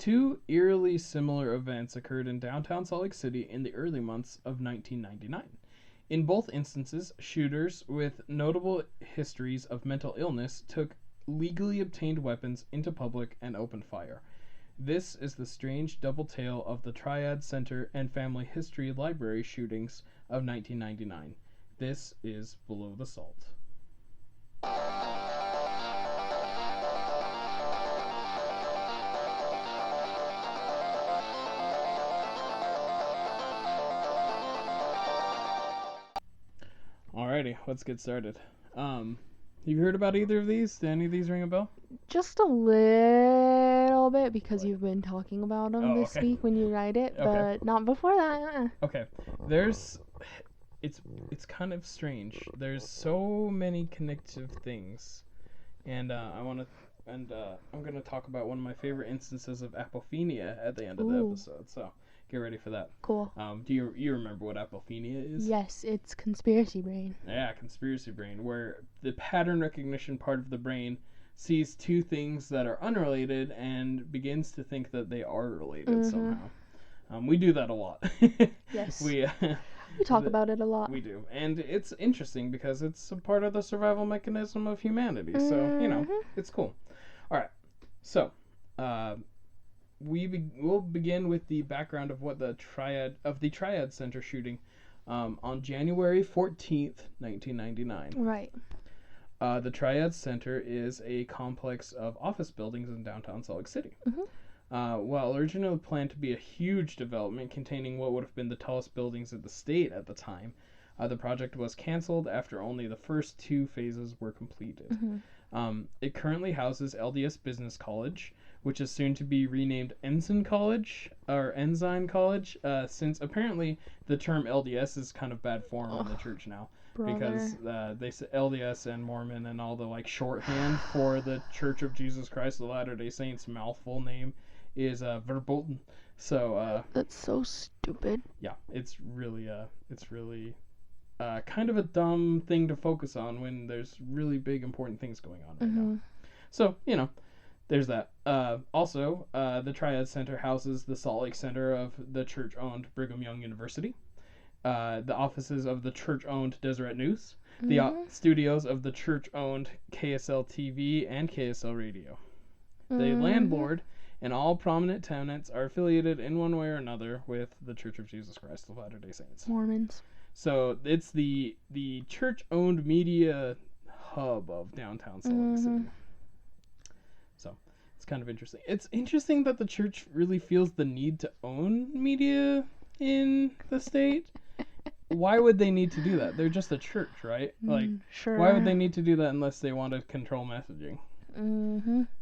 Two eerily similar events occurred in downtown Salt Lake City in the early months of 1999. In both instances, shooters with notable histories of mental illness took legally obtained weapons into public and opened fire. This is the strange double tale of the Triad Center and Family History Library shootings of 1999. This is Below the Salt. Alrighty, let's get started. Have you heard about either of these? Did any of these ring a bell? Just a little bit, because you've been talking about them this okay. week when you write it, Okay. but not before that. Okay, it's kind of strange. There's so many connective things, and I'm gonna talk about one of my favorite instances of apophenia at the end of the episode. So get ready for that. Cool. Do you remember what apophenia is? Yes, it's conspiracy brain. Yeah, conspiracy brain, where the pattern recognition part of the brain sees two things that are unrelated and begins to think that they are related somehow. We do that a lot. Yes. We talk about it a lot. We do. And it's interesting because it's a part of the survival mechanism of humanity. So, it's cool. All right. So, we'll begin with the background of what the Triad Center shooting on January 14th, 1999. Right. The Triad Center is a complex of office buildings in downtown Salt Lake City. While originally planned to be a huge development containing what would have been the tallest buildings in the state at the time, the project was canceled after only the first two phases were completed. It currently houses LDS Business College, which is soon to be renamed Ensign College, since apparently the term LDS is kind of bad form in the church now. Brother. Because they say LDS and Mormon and all the shorthand for the Church of Jesus Christ of Latter-day Saints mouthful name is verboten. So that's so stupid. Yeah, it's really kind of a dumb thing to focus on when there's really big important things going on right now. So there's that. Also, the Triad Center houses the Salt Lake Center of the church-owned Brigham Young University, the offices of the church-owned Deseret News, the studios of the church-owned KSL TV and KSL Radio. The landlord and all prominent tenants are affiliated in one way or another with the Church of Jesus Christ of Latter-day Saints. Mormons. So it's the church-owned media hub of downtown Salt Lake City. So it's kind of interesting. It's interesting that the church really feels the need to own media in the state. Why would they need to do that? They're just a church, right? Sure. Why would they need to do that unless they want to control messaging?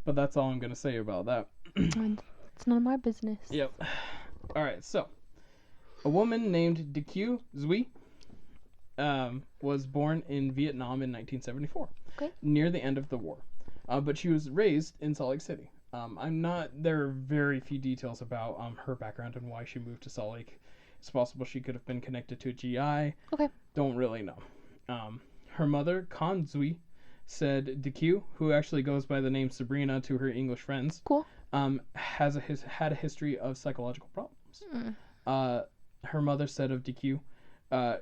But that's all I'm going to say about that. It's none of my business. Yep. All right, so a woman named DQ Zui was born in Vietnam in 1974, near the end of the war. But she was raised in Salt Lake City. There are very few details about her background and why she moved to Salt Lake. It's possible she could have been connected to a GI. Don't really know. Her mother, Con Zui, said DQ, who actually goes by the name Sabrina to her English friends, had a history of psychological problems. Her mother said of DQ,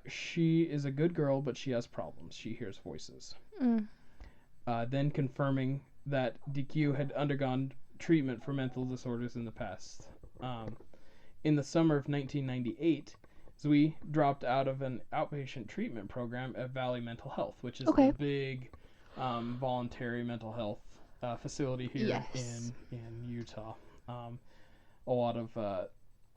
she is a good girl, but she has problems. She hears voices. Then confirming that DQ had undergone treatment for mental disorders in the past. In the summer of 1998, Zui dropped out of an outpatient treatment program at Valley Mental Health, which is the big voluntary mental health facility here in Utah. A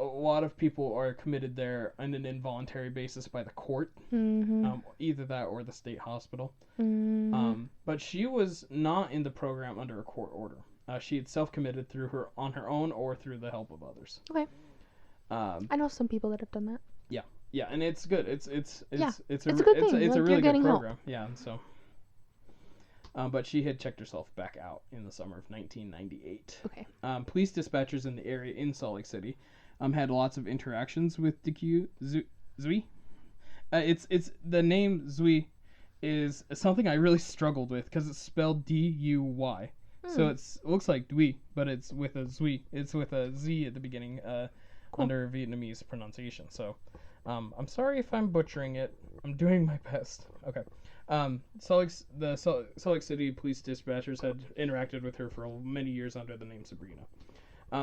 lot of people are committed there on an involuntary basis by the court, either that or the state hospital. But she was not in the program under a court order. She had self-committed on her own or through the help of others. I know some people that have done that. Yeah, and it's good. It's a good thing. It's a really good program. Help. Yeah, and so. But she had checked herself back out in the summer of 1998. Police dispatchers in the area in Salt Lake City had lots of interactions with DQ Zui. It's the name Zui is something I really struggled with because it's spelled D-U-Y. So it looks like Dwi, but it's with a Zui. It's with a Z at the beginning, under Vietnamese pronunciation. So, I'm sorry if I'm butchering it. I'm doing my best. Okay. Salt Lake City police dispatchers had interacted with her for many years under the name Sabrina.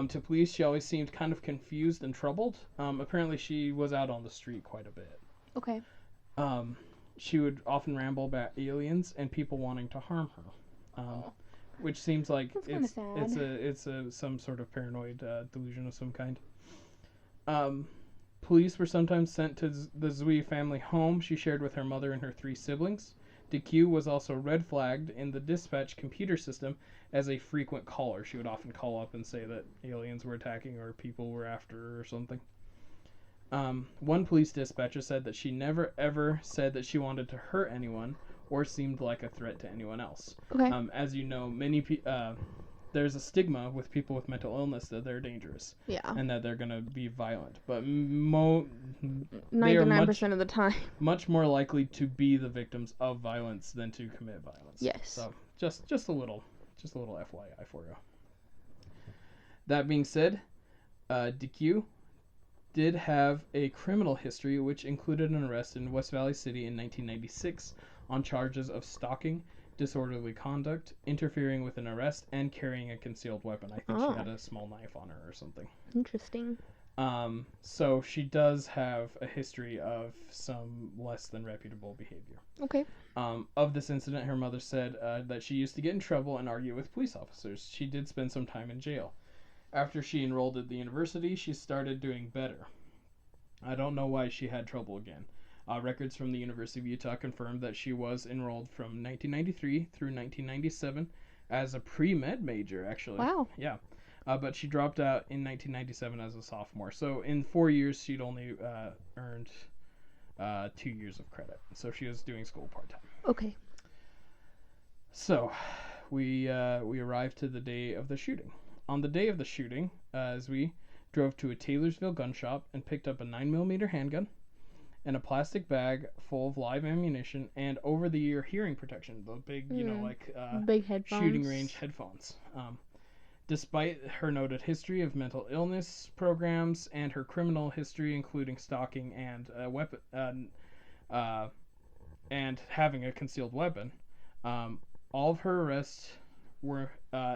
To police, she always seemed kind of confused and troubled. Apparently, she was out on the street quite a bit. Okay. She would often ramble about aliens and people wanting to harm her, which seems like it's some sort of paranoid delusion of some kind. Police were sometimes sent to the Zui family home she shared with her mother and her 3 siblings. DQ was also red flagged in the dispatch computer system as a frequent caller. She would often call up and say that aliens were attacking or people were after her or something. One police dispatcher said that she never ever said that she wanted to hurt anyone or seemed like a threat to anyone else. Okay. As you know, there's a stigma with people with mental illness that they're dangerous. Yeah. And that they're going to be violent. But 99% of the time. Much more likely to be the victims of violence than to commit violence. Yes. So just a little FYI for you. That being said, DQ did have a criminal history which included an arrest in West Valley City in 1996 on charges of stalking, disorderly conduct, interfering with an arrest, and carrying a concealed weapon. I think she had a small knife on her or something. Interesting. So she does have a history of some less than reputable behavior. Okay. Of this incident, her mother said that she used to get in trouble and argue with police officers. She did spend some time in jail. After she enrolled at the university, she started doing better. I don't know why she had trouble again. Records from the University of Utah confirmed that she was enrolled from 1993 through 1997 as a pre-med major, actually. Wow. Yeah. But she dropped out in 1997 as a sophomore. So in 4 years, she'd only earned 2 years of credit. So she was doing school part-time. Okay. So we arrived to the day of the shooting. On the day of the shooting, as we drove to a Taylorsville gun shop and picked up a 9mm handgun and a plastic bag full of live ammunition and over-the-ear hearing protection, the big, big headphones. Shooting range headphones. Despite her noted history of mental illness programs and her criminal history, including stalking and weapon and having a concealed weapon, all of her arrests were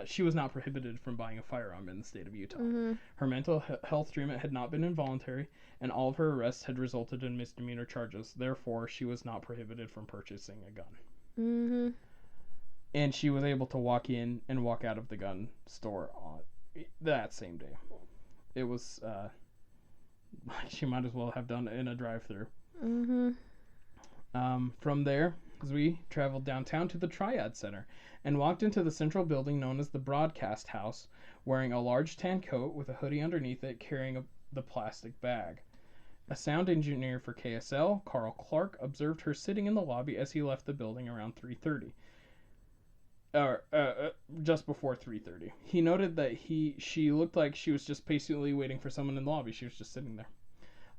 she was not prohibited from buying a firearm in the state of Utah. Mm-hmm. Her mental health treatment had not been involuntary, and all of her arrests had resulted in misdemeanor charges. Therefore, she was not prohibited from purchasing a gun. Mm-hmm. And she was able to walk in and walk out of the gun store on that same day. It was she might as well have done it in a drive-thru. Mm-hmm. From there, Zui traveled downtown to the Triad Center and walked into the central building known as the Broadcast House, wearing a large tan coat with a hoodie underneath it, carrying the plastic bag. A sound engineer for KSL, Carl Clark, observed her sitting in the lobby as he left the building around 3:30. Just before 3:30. He noted that she looked like she was just patiently waiting for someone in the lobby. She was just sitting there.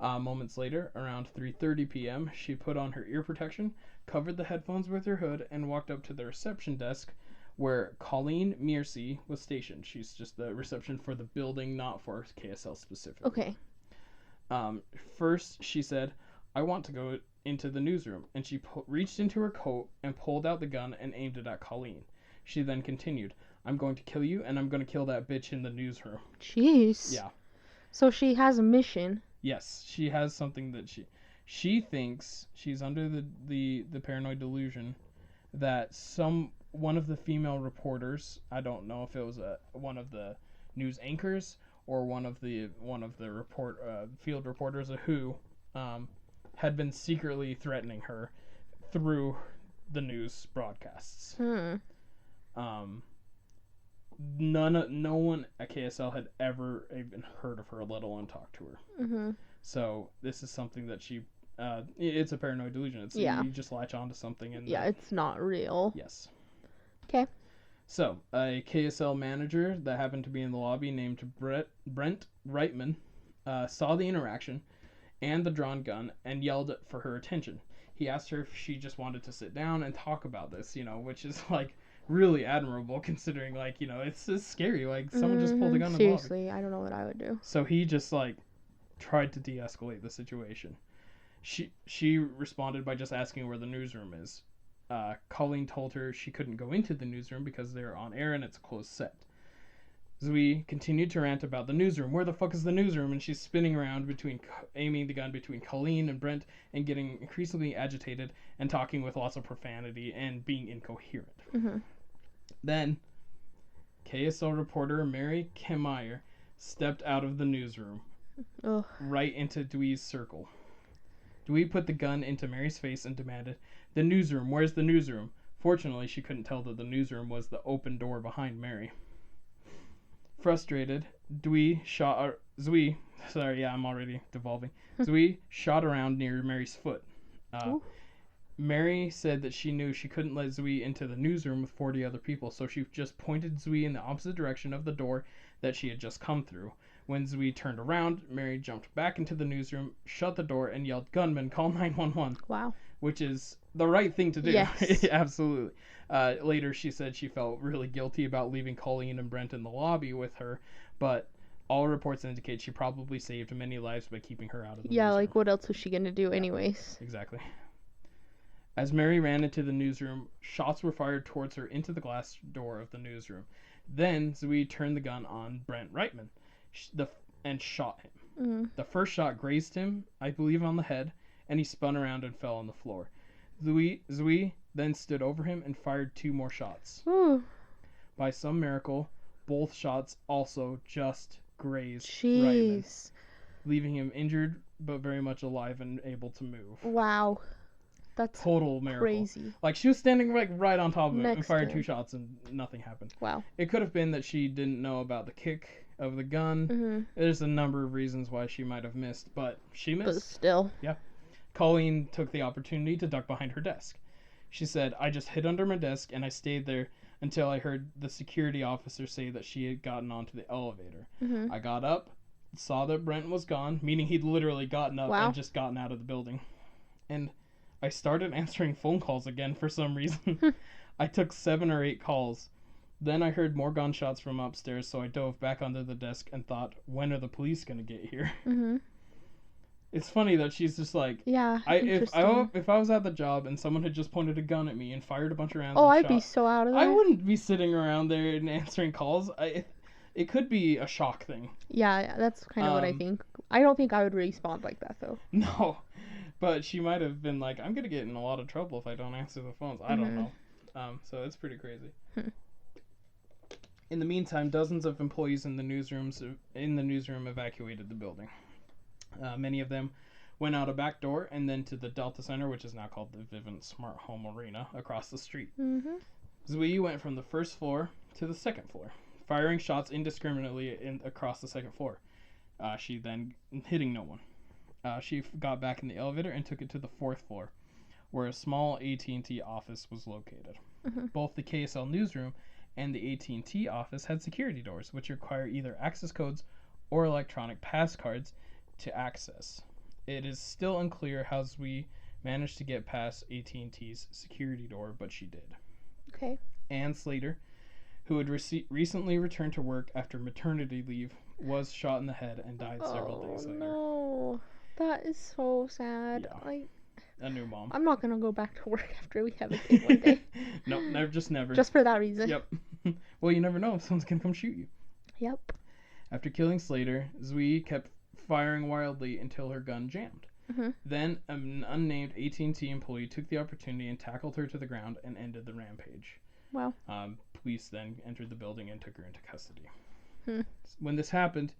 Moments later, around 3:30 p.m., she put on her ear protection, covered the headphones with her hood, and walked up to the reception desk where Colleen Mearsey was stationed. She's just the reception for the building, not for KSL specifically. Okay. First, she said, "I want to go into the newsroom," and she reached into her coat and pulled out the gun and aimed it at Colleen. She then continued, "I'm going to kill you, and I'm going to kill that bitch in the newsroom." Jeez. Yeah. So she has a mission. Yes, she has something that she thinks she's under the paranoid delusion that one of the female reporters, I don't know if it was one of the news anchors or one of the field reporters of who had been secretly threatening her through the news broadcasts. No one at KSL had ever even heard of her, let alone talked to her. Mm-hmm. So this is something that she, it's a paranoid delusion. You just latch onto something and it's not real. Yes. Okay. So a KSL manager that happened to be in the lobby named Brent Reitman saw the interaction and the drawn gun and yelled for her attention. He asked her if she just wanted to sit down and talk about this, which is like really admirable considering, like, you know, it's scary. Like, someone just pulled a gun in the lobby. Seriously, I don't know what I would do. So he just, like, tried to de-escalate the situation. She responded by just asking where the newsroom is. Colleen told her she couldn't go into the newsroom because they're on air and it's a closed set. Zui continued to rant about the newsroom. Where the fuck is the newsroom? And she's spinning around aiming the gun between Colleen and Brent and getting increasingly agitated and talking with lots of profanity and being incoherent. Mm-hmm. Then, KSL reporter Mary Kemeyer stepped out of the newsroom, right into Dwee's circle. Dwee put the gun into Mary's face and demanded, "The newsroom, where's the newsroom?" Fortunately, she couldn't tell that the newsroom was the open door behind Mary. Frustrated, Zui shot around near Mary's foot. Mary said that she knew she couldn't let Zui into the newsroom with 40 other people, so she just pointed Zui in the opposite direction of the door that she had just come through. When Zui turned around, Mary jumped back into the newsroom, shut the door, and yelled, "Gunman, call 911." Wow. Which is the right thing to do. Yes. Absolutely. Later, she said she felt really guilty about leaving Colleen and Brent in the lobby with her, but all reports indicate she probably saved many lives by keeping her out of the newsroom. Like, what else was she going to do anyways? Exactly. As Mary ran into the newsroom, shots were fired towards her into the glass door of the newsroom. Then, Zui turned the gun on Brent Reitman and shot him. The first shot grazed him, I believe, on the head, and he spun around and fell on the floor. Zui then stood over him and fired 2 more shots. Ooh. By some miracle, both shots also just grazed Reitman, leaving him injured but very much alive and able to move. Wow. That's total miracle. Crazy. Like, she was standing like right on top of him and fired to 2 shots and nothing happened. Wow. It could have been that she didn't know about the kick of the gun. Mm-hmm. There's a number of reasons why she might have missed, but she missed. But still. Yeah. Colleen took the opportunity to duck behind her desk. She said, "I just hid under my desk and I stayed there until I heard the security officer say that she had gotten onto the elevator. Mm-hmm. I got up, saw that Brent was gone," meaning he'd literally gotten up and just gotten out of the building. "And I started answering phone calls again for some reason. I took 7 or 8 calls. Then I heard more gunshots from upstairs, so I dove back under the desk and thought, when are the police going to get here?" Mm-hmm. It's funny that she's just like, if I was at the job and someone had just pointed a gun at me and fired a bunch of rounds, I'd be so out of there. I wouldn't be sitting around there and answering calls. It could be a shock thing. Yeah, that's kind of what I think. I don't think I would respond like that though. No, but she might have been like, "I'm gonna get in a lot of trouble if I don't answer the phones." I don't know. So it's pretty crazy. In the meantime, dozens of employees in the newsroom evacuated the building. Many of them went out a back door and then to the Delta Center, which is now called the Vivint Smart Home Arena, across the street. Mm-hmm. Zui went from the first floor to the second floor, firing shots indiscriminately across the second floor. She then hitting no one. She got back in the elevator and took it to the 4th floor, where a small AT&T office was located. Mm-hmm. Both the KSL newsroom and the AT&T office had security doors, which require either access codes or electronic pass cards to access. It is still unclear how Zui managed to get past AT&T's security door, but she did. Okay. Ann Slater, who had recently returned to work after maternity leave, was shot in the head and died several days later. No, that is so sad. Yeah. A new mom. I'm not gonna go back to work after we have a kid one day. No, never. Just for that reason. Yep. Well, you never know if someone's gonna come shoot you. Yep. After killing Slater, Zui kept firing wildly until her gun jammed. Mm-hmm. Then an unnamed AT&T employee took the opportunity and tackled her to the ground and ended the rampage. Wow. Police then entered the building and took her into custody. Hmm. When this happened,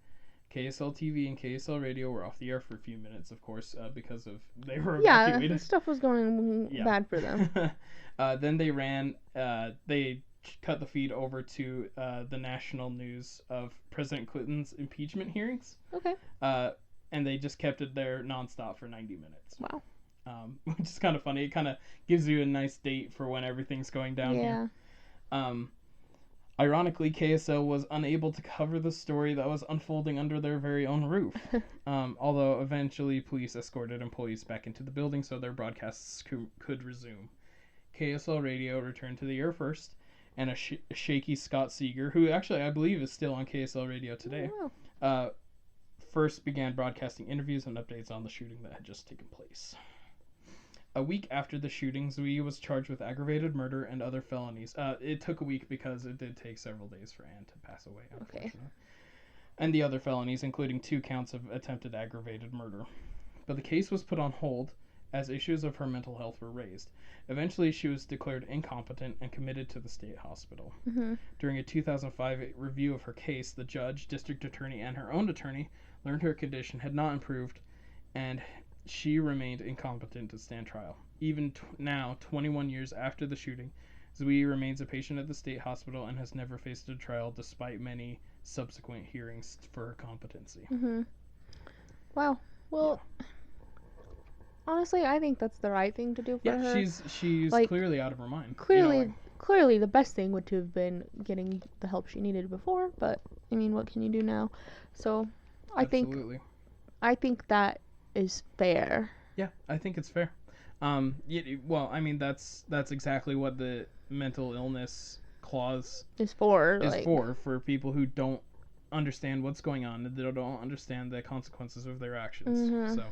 KSL TV and KSL Radio were off the air for a few minutes, of course, because they were evacuated. Yeah, stuff was going bad for them. Then they cut the feed over to the national news of President Clinton's impeachment hearings. Okay. And they just kept it there nonstop for 90 minutes. Wow. Which is kind of funny. It kind of gives you a nice date for when everything's going down here. Ironically, KSL was unable to cover the story that was unfolding under their very own roof. Although eventually police escorted employees back into the building so their broadcasts could resume. KSL Radio returned to the air first, and a shaky Scott Seeger, who actually I believe is still on KSL radio today, first began broadcasting interviews and updates on the shooting that had just taken place. A week after the shooting, Zui was charged with aggravated murder and other felonies. It took a week because it did take several days for Anne to pass away, unfortunately. Okay. And the other felonies, including 2 counts of attempted aggravated murder. But the case was put on hold as issues of her mental health were raised. Eventually, she was declared incompetent and committed to the state hospital. Mm-hmm. During a 2005 review of her case, the judge, district attorney, and her own attorney learned her condition had not improved, and she remained incompetent to stand trial. Even now, 21 years after the shooting, Zui remains a patient at the state hospital and has never faced a trial despite many subsequent hearings for her competency. Mm-hmm. Wow. Well, honestly, I think that's the right thing to do for her. Yeah, she's like, clearly out of her mind. Clearly, the best thing would have been getting the help she needed before, but, I mean, what can you do now? So, I think that is fair. Yeah, I think it's fair. Well, I mean, that's exactly what the mental illness clause is for. For people who don't understand what's going on, they don't understand the consequences of their actions. Mm-hmm. So,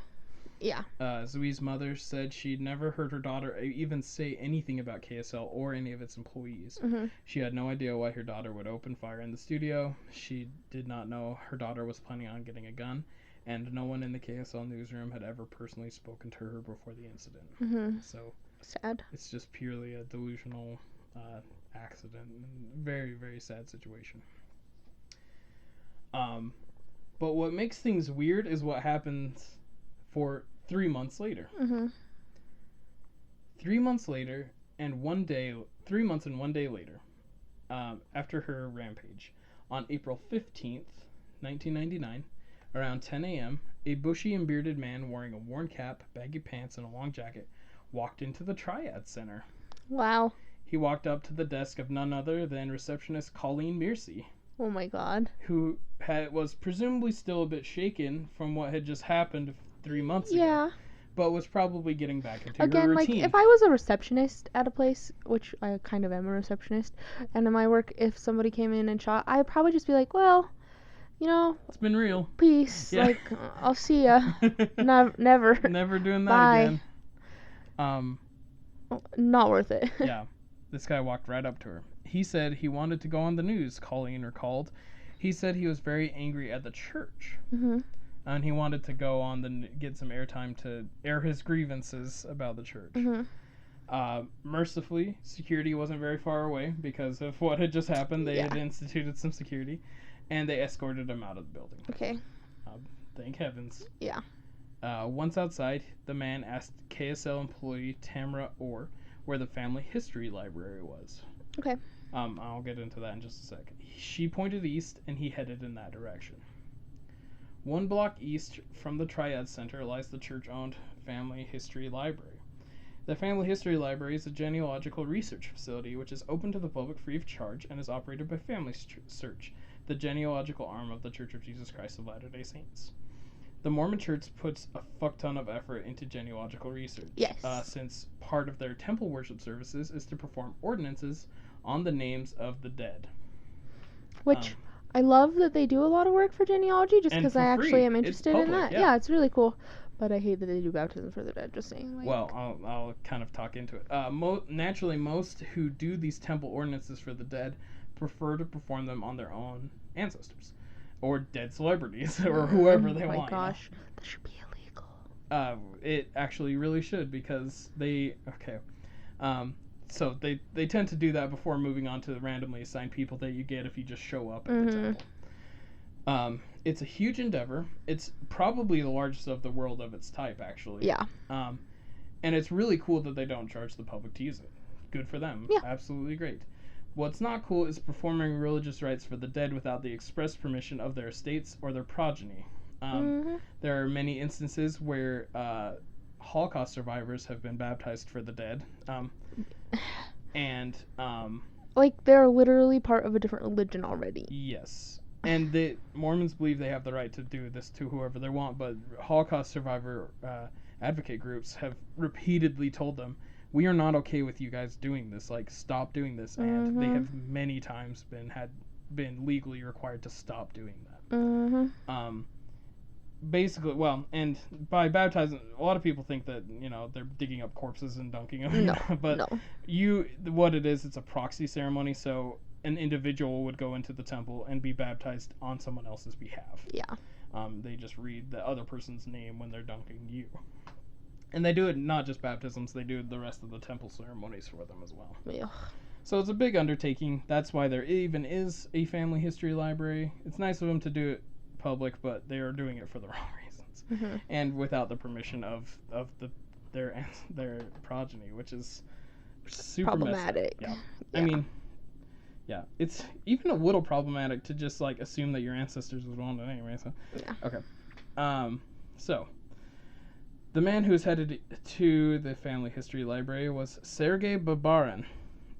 yeah. Zui's mother said she'd never heard her daughter even say anything about KSL or any of its employees. Mm-hmm. She had no idea why her daughter would open fire in the studio. She did not know her daughter was planning on getting a gun. And no one in the KSL newsroom had ever personally spoken to her before the incident. Mm-hmm. So sad. It's just purely a delusional accident. Very, very sad situation. But what makes things weird is what happens for 3 months later. Mm-hmm. 3 months later, and 3 months and 1 day later, after her rampage, on April 15th, 1999, around 10 a.m., a bushy and bearded man wearing a worn cap, baggy pants, and a long jacket walked into the Triad Center. Wow. He walked up to the desk of none other than receptionist Colleen Mearsey. Oh my God. Who was presumably still a bit shaken from what had just happened 3 months ago. Yeah. But was probably getting back into her routine. Again, like, if I was a receptionist at a place, which I kind of am a receptionist, and in my work, if somebody came in and shot, I'd probably just be like, well, you know, it's been real. Peace. Yeah. Like, I'll see ya. Never. Never doing that Bye. Again. Not worth it. Yeah. This guy walked right up to her. He said he wanted to go on the news, Colleen recalled. He said he was very angry at the church. Mm-hmm. And he wanted to go on get some airtime to air his grievances about the church. Mm-hmm. Mercifully, security wasn't very far away because of what had just happened. They had instituted some security. And they escorted him out of the building. Okay. Thank heavens. Yeah. Once outside, the man asked KSL employee Tamara Orr where the family history library was. Okay. I'll get into that in just a sec. She pointed east, and he headed in that direction. 1 block east from the Triad Center lies the church-owned Family History Library. The Family History Library is a genealogical research facility which is open to the public free of charge and is operated by Family Search, the genealogical arm of the Church of Jesus Christ of Latter-day Saints. The Mormon Church puts a fuck ton of effort into genealogical research. Yes. Since part of their temple worship services is to perform ordinances on the names of the dead. Which I love that they do a lot of work for genealogy just because I actually am interested in that. Yeah, it's really cool. But I hate that they do baptism for the dead, just saying. Like, well, I'll kind of talk into it. Naturally, most who do these temple ordinances for the dead prefer to perform them on their own ancestors. Or dead celebrities, or whoever they want. Oh my gosh, that should be illegal. It actually really should, because so they tend to do that before moving on to the randomly assigned people that you get if you just show up at the temple. It's a huge endeavor. It's probably the largest of the world of its type, actually. Yeah. And it's really cool that they don't charge the public to use it. Good for them. Yeah. Absolutely great. What's not cool is performing religious rites for the dead without the express permission of their estates or their progeny. There are many instances where Holocaust survivors have been baptized for the dead. Like, they're literally part of a different religion already. Yes. And the Mormons believe they have the right to do this to whoever they want, but Holocaust survivor advocate groups have repeatedly told them, we are not okay with you guys doing this. Like, stop doing this. And they have many times been legally required to stop doing that. Basically, well, and by baptizing, a lot of people think that, they're digging up corpses and dunking them. No, but no. What it is, it's a proxy ceremony. So an individual would go into the temple and be baptized on someone else's behalf. Yeah. They just read the other person's name when they're dunking you. And they do it not just baptisms, they do the rest of the temple ceremonies for them as well. Yeah. So it's a big undertaking. That's why there even is a family history library. It's nice of them to do it public, but they are doing it for the wrong reasons. And without the permission of their progeny, which is super problematic. Yeah. I mean, yeah, it's even a little problematic to just like assume that your ancestors would want it anyway. So yeah. Okay. So the man who was headed to the family history library was Sergei Barbarin,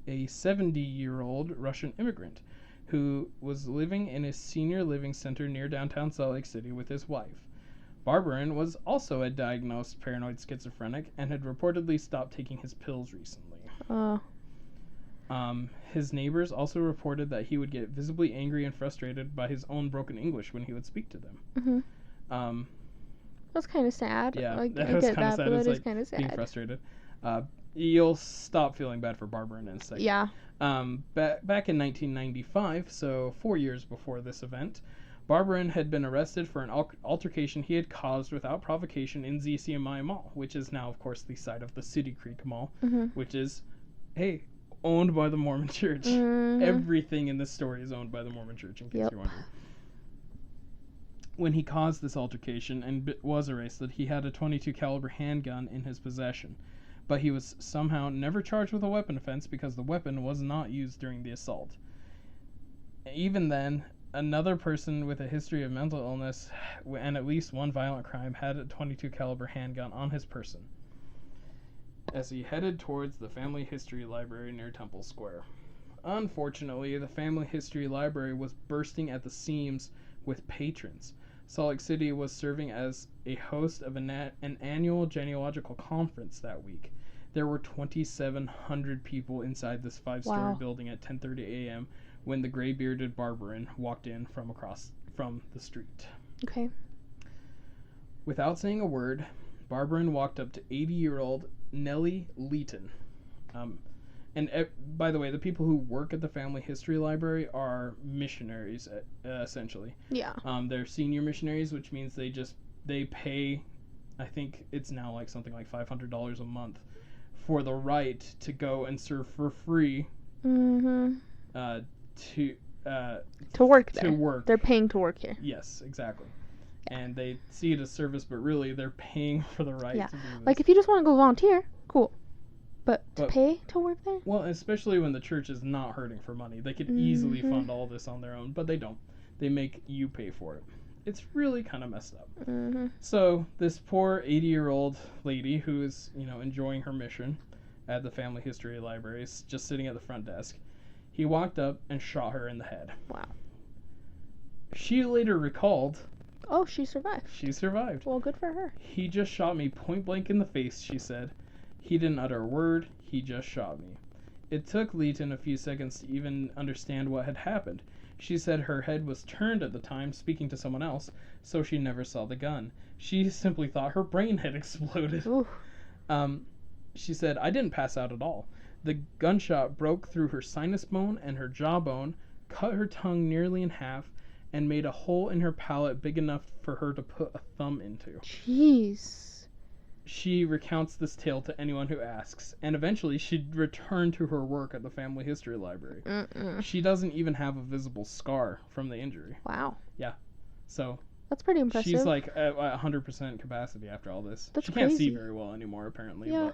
a 70-year-old Russian immigrant who was living in a senior living center near downtown Salt Lake City with his wife. Barbarin was also a diagnosed paranoid schizophrenic and had reportedly stopped taking his pills recently. His neighbors also reported that he would get visibly angry and frustrated by his own broken English when he would speak to them. That's kind of sad. Yeah, I that was get kind of that, sad. but It's it is like kind of sad. being frustrated. You'll stop feeling bad for Barbarin in a second. Yeah. Back in 1995, so 4 years before this event, Barbarin had been arrested for an altercation he had caused without provocation in ZCMI Mall, which is now, of course, the site of the City Creek Mall, which is, owned by the Mormon Church. Everything in this story is owned by the Mormon Church, in case you're wondering. When he caused this altercation and was arrested, he had a .22 caliber handgun in his possession, but he was somehow never charged with a weapon offense because the weapon was not used during the assault. Even then, another person with a history of mental illness and at least one violent crime had a .22 caliber handgun on his person as he headed towards the Family History Library near Temple Square. Unfortunately, the Family History Library was bursting at the seams with patrons. Salt Lake City was serving as a host of an annual genealogical conference that week. There were 2,700 people inside this 5-story building at 10:30 a.m. when the gray-bearded Barbarin walked in from the street. Okay. Without saying a word, Barbarin walked up to 80-year-old Nellie Leeton. By the way, the people who work at the Family History Library are missionaries, essentially. Yeah. They're senior missionaries, which means they pay, I think it's now like something like $500 a month for the right to go and serve for free. To work there. They're paying to work here. Yes, exactly. Yeah. And they see it as service, but really they're paying for the right to do this. Like if you just want to go volunteer, cool. But pay to work there? Well, especially when the church is not hurting for money. They could easily fund all this on their own, but they don't. They make you pay for it. It's really kind of messed up. So this poor 80-year-old lady who is, enjoying her mission at the Family History Library, is just sitting at the front desk. He walked up and shot her in the head. Wow. She later recalled. Oh, she survived. She survived. Well, good for her. He just shot me point blank in the face, she said. He didn't utter a word. He just shot me. It took Leeton a few seconds to even understand what had happened. She said her head was turned at the time, speaking to someone else, so she never saw the gun. She simply thought her brain had exploded. She said, I didn't pass out at all. The gunshot broke through her sinus bone and her jawbone, cut her tongue nearly in half, and made a hole in her palate big enough for her to put a thumb into. Jeez. She recounts this tale to anyone who asks, and eventually she'd return to her work at the Family History Library. She doesn't even have a visible scar from the injury. Wow. Yeah. So that's pretty impressive. She's like at 100% capacity after all this. That's she crazy. Can't see very well anymore, apparently. Yeah.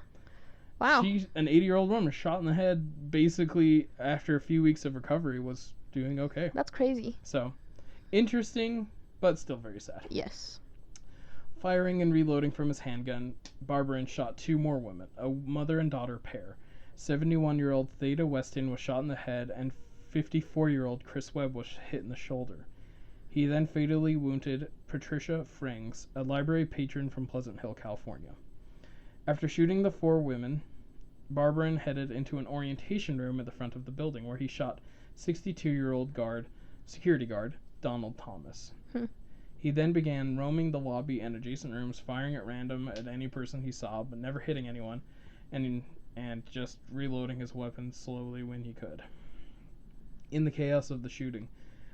But wow. She's an 80-year-old woman shot in the head basically after a few weeks of recovery was doing okay. That's crazy. So, interesting, but still very sad. Yes. Firing and reloading from his handgun, Barbarin shot 2 more women, a mother and daughter pair. 71-year-old Theda Weston was shot in the head, and 54-year-old Chris Webb was hit in the shoulder. He then fatally wounded Patricia Frings, a library patron from Pleasant Hill, California. After shooting the 4 women, Barbarin headed into an orientation room at the front of the building where he shot 62-year-old security guard Donald Thomas. He then began roaming the lobby and adjacent rooms, firing at random at any person he saw, but never hitting anyone, and just reloading his weapon slowly when he could. In the chaos of the shooting,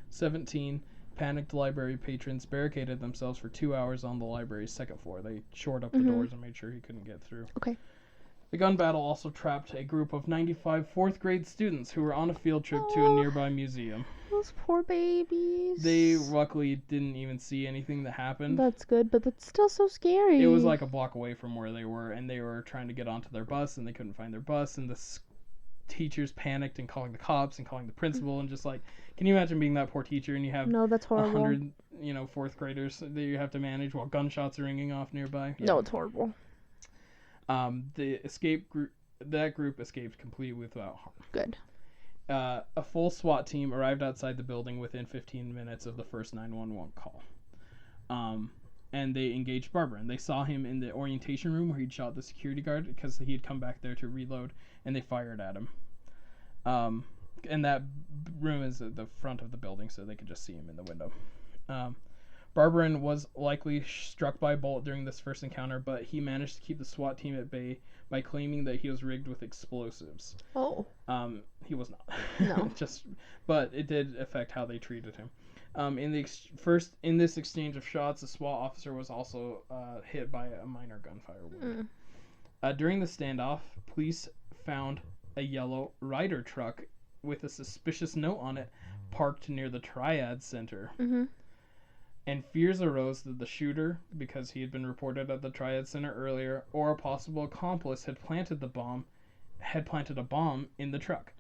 17 panicked library patrons barricaded themselves for 2 hours on the library's second floor. They shored up the doors and made sure he couldn't get through. Okay. The gun battle also trapped a group of 95 fourth grade students who were on a field trip to a nearby museum. Those poor babies. They luckily didn't even see anything that happened. That's good, but that's still so scary. It was like a block away from where they were, and they were trying to get onto their bus, and they couldn't find their bus, and the teachers panicked and calling the cops and calling the principal, and just like, can you imagine being that poor teacher and you have that's horrible. 100, fourth graders that you have to manage while gunshots are ringing off nearby? Yeah. No, it's horrible. That group escaped completely without harm. Good. A full SWAT team arrived outside the building within 15 minutes of the first 911 call. And they engaged Barbarin. They saw him in the orientation room where he'd shot the security guard because he had come back there to reload, and they fired at him. And that room is at the front of the building, so they could just see him in the window. Barbarin was likely struck by a bullet during this first encounter, but he managed to keep the SWAT team at bay by claiming that he was rigged with explosives. Oh. He was not. No. But it did affect how they treated him. In this exchange of shots, a SWAT officer was also hit by a minor gunfire wound. During the standoff, police found a yellow Ryder truck with a suspicious note on it parked near the Triad Center. And fears arose that the shooter, because he had been reported at the Triad Center earlier, or a possible accomplice had planted a bomb in the truck.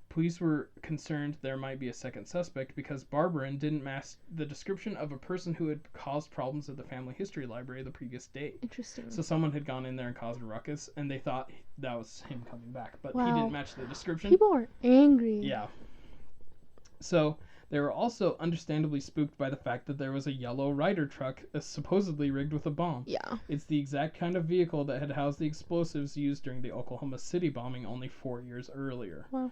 Police were concerned there might be a second suspect because Barbarin didn't match the description of a person who had caused problems at the family history library the previous day. Interesting. So someone had gone in there and caused a ruckus, and they thought that was him coming back, but he didn't match the description. People are angry. Yeah. So they were also understandably spooked by the fact that there was a yellow Ryder truck supposedly rigged with a bomb. Yeah. It's the exact kind of vehicle that had housed the explosives used during the Oklahoma City bombing only 4 years earlier. Wow.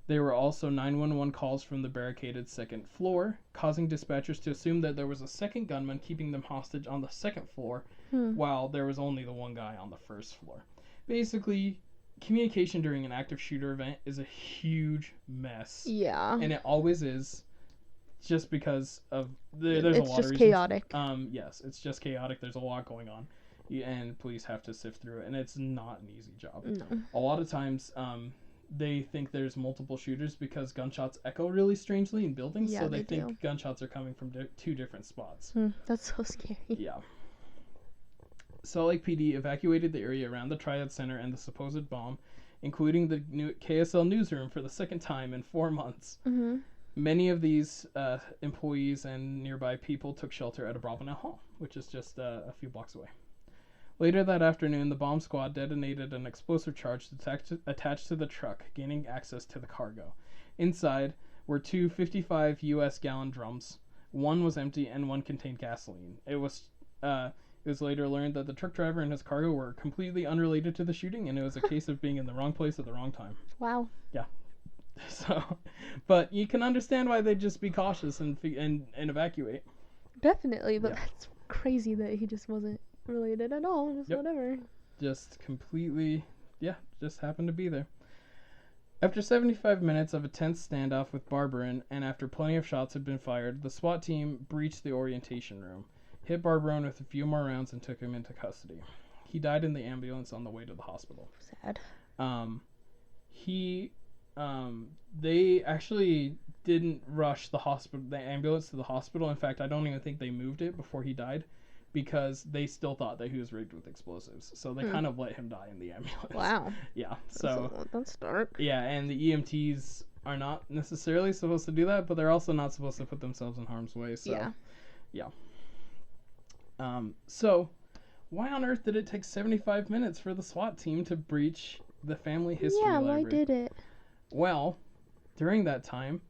There were also 911 calls from the barricaded second floor, causing dispatchers to assume that there was a second gunman keeping them hostage on the second floor, while there was only the one guy on the first floor. Basically, communication during an active shooter event is a huge mess. Yeah. And it always is, just because of there's a lot of reasons. It's just chaotic. Yes, it's just chaotic. There's a lot going on, and police have to sift through it, and it's not an easy job. No. A lot of times, they think there's multiple shooters because gunshots echo really strangely in buildings, so they think gunshots are coming from two different spots. That's so scary. Yeah. Salt Lake PD evacuated the area around the Triad Center and the supposed bomb, including the new KSL newsroom for the second time in 4 months. Many of these employees and nearby people took shelter at Abravanel Hall, which is just a few blocks away. Later that afternoon, the bomb squad detonated an explosive charge attached to the truck, gaining access to the cargo. Inside were two 55 U.S. gallon drums. One was empty and one contained gasoline. It was later learned that the truck driver and his cargo were completely unrelated to the shooting, and it was a case of being in the wrong place at the wrong time. Wow. Yeah. So, but you can understand why they'd just be cautious and evacuate. Definitely, but that's crazy that he just wasn't related at all. Just whatever. Just completely, just happened to be there. After 75 minutes of a tense standoff with Barbarin, and after plenty of shots had been fired, the SWAT team breached the orientation room, hit Barbarin with a few more rounds, and took him into custody. He died in the ambulance on the way to the hospital. Sad. They actually didn't rush the ambulance to the hospital. In fact, I don't even think they moved it before he died, because they still thought that he was rigged with explosives. So they kind of let him die in the ambulance. Wow. Yeah. So that's dark. Yeah, and the EMTs are not necessarily supposed to do that, but they're also not supposed to put themselves in harm's way. So yeah. So why on earth did it take 75 minutes for the SWAT team to breach the family history library? Yeah, why did it? Well, during that time,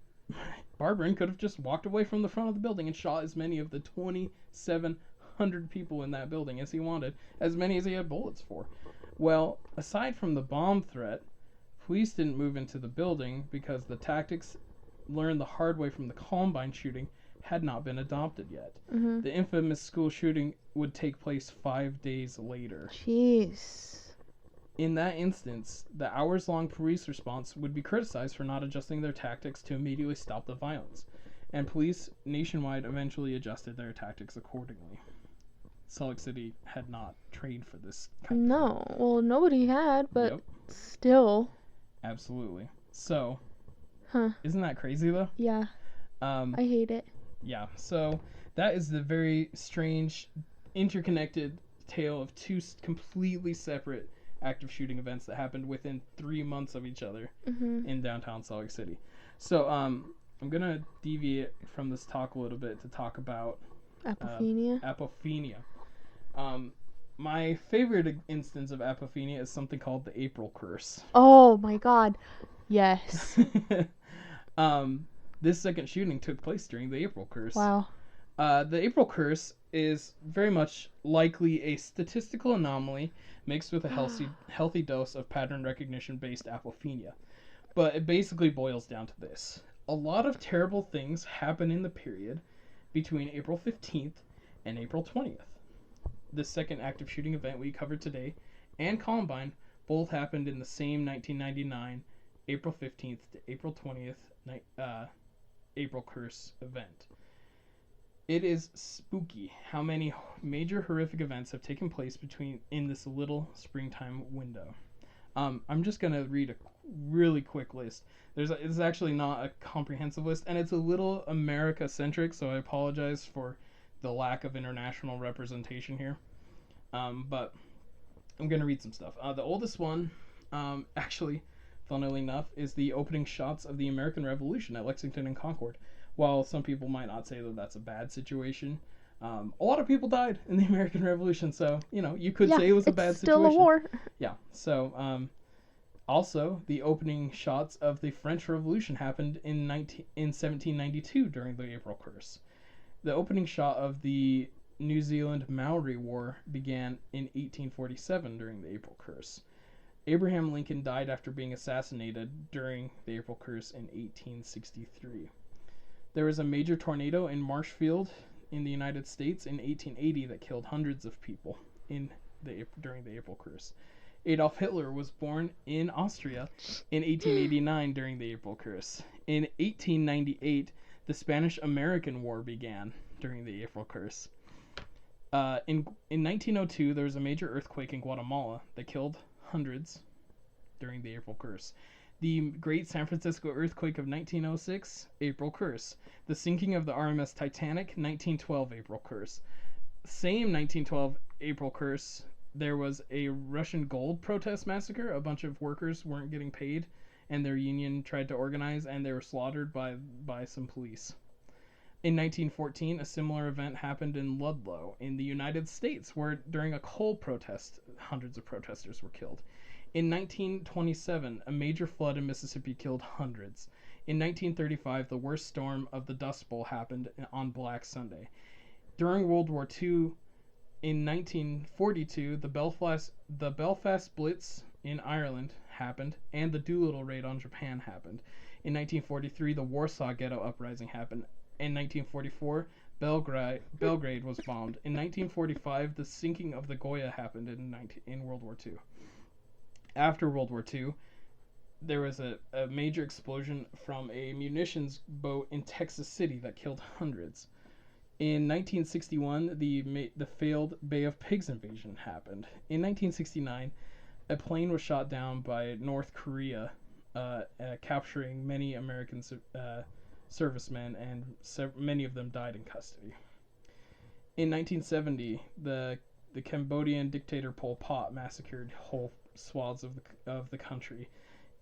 Barbarin could have just walked away from the front of the building and shot as many of the 2,700 people in that building as he wanted, as many as he had bullets for. Well, aside from the bomb threat, police didn't move into the building because the tactics learned the hard way from the Columbine shooting had not been adopted yet. Mm-hmm. The infamous school shooting would take place 5 days later. Jeez. In that instance, the hours-long police response would be criticized for not adjusting their tactics to immediately stop the violence, and police nationwide eventually adjusted their tactics accordingly. Salt Lake City had not trained for this kind of thing. Well, nobody had, but still. Absolutely. So, huh? Isn't that crazy though? Yeah. I hate it. Yeah. So that is the very strange, interconnected tale of two completely separate active shooting events that happened within 3 months of each other in downtown Salt Lake City. So I'm gonna deviate from this talk a little bit to talk about apophenia. Apophenia. My favorite instance of apophenia is something called the April curse. Oh my God. Yes. This second shooting took place during the April curse. Wow. The April curse is very much likely a statistical anomaly mixed with a healthy dose of pattern recognition based apophenia. But it basically boils down to this. A lot of terrible things happen in the period between April 15th and April 20th. The second active shooting event we covered today and Columbine both happened in the same 1999 April 15th to April 20th April curse event. It is spooky how many major horrific events have taken place in this little springtime window. I'm just going to read a really quick list. It's actually not a comprehensive list, and it's a little America-centric, so I apologize for the lack of international representation here. But I'm going to read some stuff. The oldest one, actually, funnily enough, is the opening shots of the American Revolution at Lexington and Concord. While some people might not say that that's a bad situation, a lot of people died in the American Revolution, so, you could say it was a bad situation. It's still a war. Yeah, so, also, the opening shots of the French Revolution happened in 1792 during the April curse. The opening shot of the New Zealand Maori War began in 1847 during the April curse. Abraham Lincoln died after being assassinated during the April curse in 1863. There was a major tornado in Marshfield in the United States in 1880 that killed hundreds of people during the April curse. Adolf Hitler was born in Austria in 1889 during the April curse. In 1898, the Spanish-American War began during the April curse. In 1902, there was a major earthquake in Guatemala that killed hundreds during the April curse. The Great San Francisco Earthquake of 1906, April curse. The sinking of the RMS Titanic, 1912 April curse. Same 1912 April curse, there was a Russian gold protest massacre. A bunch of workers weren't getting paid, and their union tried to organize, and they were slaughtered by some police. In 1914, a similar event happened in Ludlow, in the United States, where during a coal protest, hundreds of protesters were killed. In 1927, a major flood in Mississippi killed hundreds. In 1935, the worst storm of the Dust Bowl happened on Black Sunday. During World War II, in 1942, the Belfast Blitz in Ireland happened, and the Doolittle raid on Japan happened. In 1943, the Warsaw Ghetto Uprising happened. In 1944, Belgrade was bombed. In 1945, the sinking of the Goya happened in World War II. After World War II, there was a major explosion from a munitions boat in Texas City that killed hundreds. In 1961, the failed Bay of Pigs invasion happened. In 1969, a plane was shot down by North Korea, capturing many American servicemen, and many of them died in custody. In 1970, the Cambodian dictator Pol Pot massacred whole swaths of the country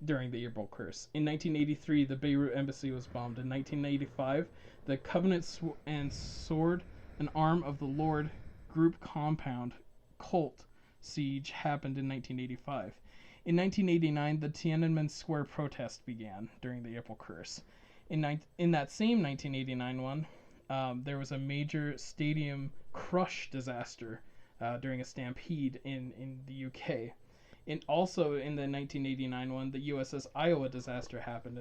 during the April curse. In 1983, the Beirut embassy was bombed. In 1985, the Covenant and Sword, an arm of the Lord group compound cult siege happened in 1985. In 1989, the Tiananmen Square protest began during the April curse. In that same 1989 one, there was a major stadium crush disaster during a stampede in the UK. Also in the 1989 one, the USS Iowa disaster happened,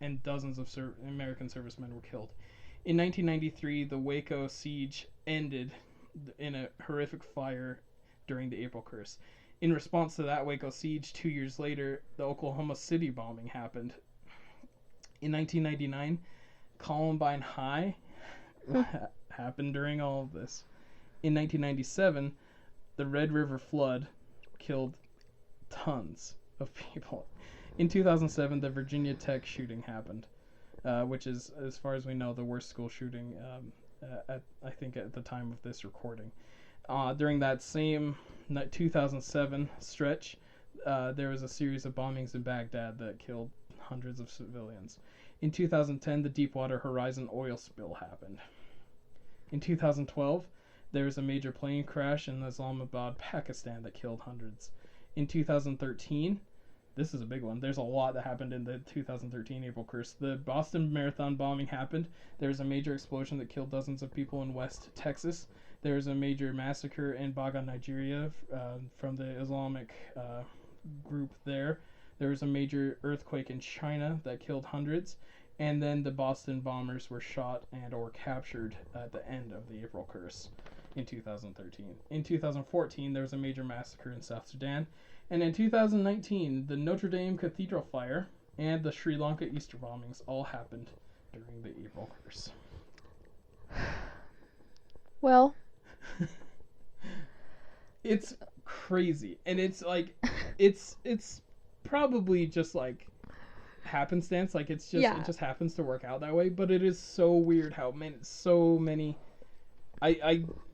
and dozens of American servicemen were killed. In 1993, the Waco siege ended in a horrific fire during the April Curse. In response to that Waco siege, 2 years later, the Oklahoma City bombing happened. In 1999, Columbine High happened during all of this. In 1997, the Red River flood killed tons of people. In 2007, the Virginia Tech shooting happened, which is, as far as we know, the worst school shooting I think at the time of this recording. During that same 2007 stretch, there was a series of bombings in Baghdad that killed hundreds of civilians. In 2010, the Deepwater Horizon oil spill happened. In 2012, there was a major plane crash in Islamabad, Pakistan that killed hundreds. In 2013, this is a big one. There's a lot that happened in the 2013 April Curse. The Boston Marathon bombing happened. There was a major explosion that killed dozens of people in West Texas. There was a major massacre in Baga, Nigeria, from the Islamic group there. There was a major earthquake in China that killed hundreds. And then the Boston bombers were shot and or captured at the end of the April Curse in 2013. In 2014, there was a major massacre in South Sudan. And in 2019, the Notre Dame Cathedral fire and the Sri Lanka Easter bombings all happened during the April Curse. Well, it's crazy, and it's like it's probably just like happenstance, like it just happens to work out that way. But it is so weird how so many.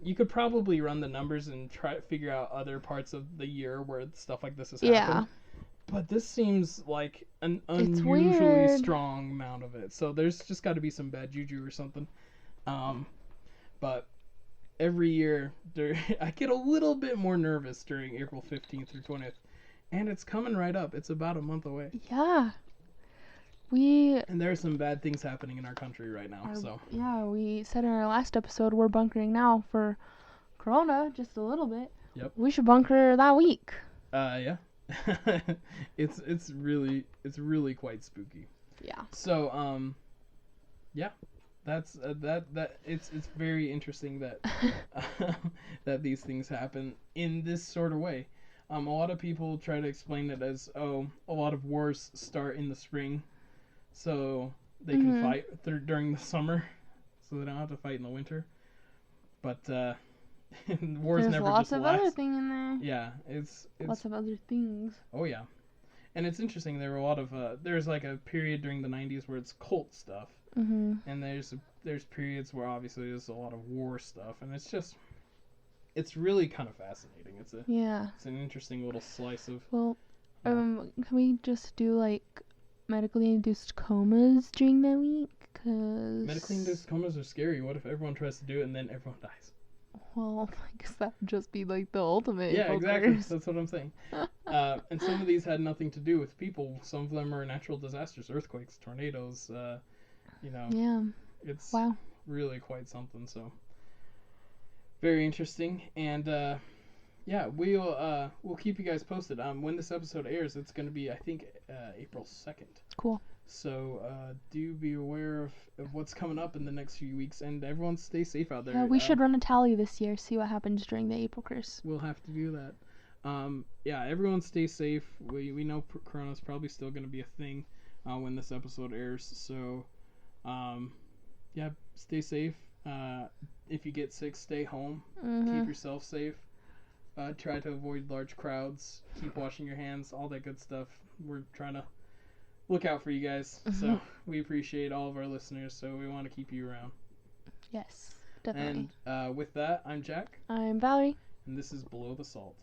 You could probably run the numbers and try to figure out other parts of the year where stuff like this has happened. But this seems like an unusually strong amount of it. So there's just got to be some bad juju or something. But every year, I get a little bit more nervous during April 15th through 20th. And it's coming right up. It's about a month away. Yeah. And there are some bad things happening in our country right now. Yeah, we said in our last episode we're bunkering now for Corona, just a little bit. Yep. We should bunker that week. Yeah. it's really quite spooky. Yeah. So yeah, that's that it's very interesting that that these things happen in this sort of way. A lot of people try to explain it as a lot of wars start in the spring, so they can fight during the summer, so they don't have to fight in the winter. But wars There's never lots just of last. other thing in there. Yeah, it's lots of other things. Oh yeah, and it's interesting. There were a lot of there's like a period during the 90s where it's cult stuff, and there's periods where obviously there's a lot of war stuff, and it's really kind of fascinating. It's an interesting little slice of. Well, can we just do like medically induced comas during that week? Cause medically induced comas are scary. What if everyone tries to do it and then everyone dies? Well, I guess that would just be like the ultimate. Yeah, exactly. That's what I'm saying. And some of these had nothing to do with people. Some of them are natural disasters, earthquakes, tornadoes. Yeah. It's really quite something. So very interesting. And we'll keep you guys posted. When this episode airs, it's going to be, I think, April 2nd. Cool. So do be aware of what's coming up in the next few weeks, and everyone stay safe out there. Yeah, we should run a tally this year, see what happens during the April Curse. We'll have to do that. Everyone stay safe. We know Corona's probably still going to be a thing when this episode airs. So stay safe. If you get sick, stay home. Keep yourself safe. Try to avoid large crowds. Keep washing your hands. All that good stuff. We're trying to look out for you guys. So we appreciate all of our listeners. So we want to keep you around. Yes, definitely. And with that, I'm Jack. I'm Valerie. And this is Below the Salt.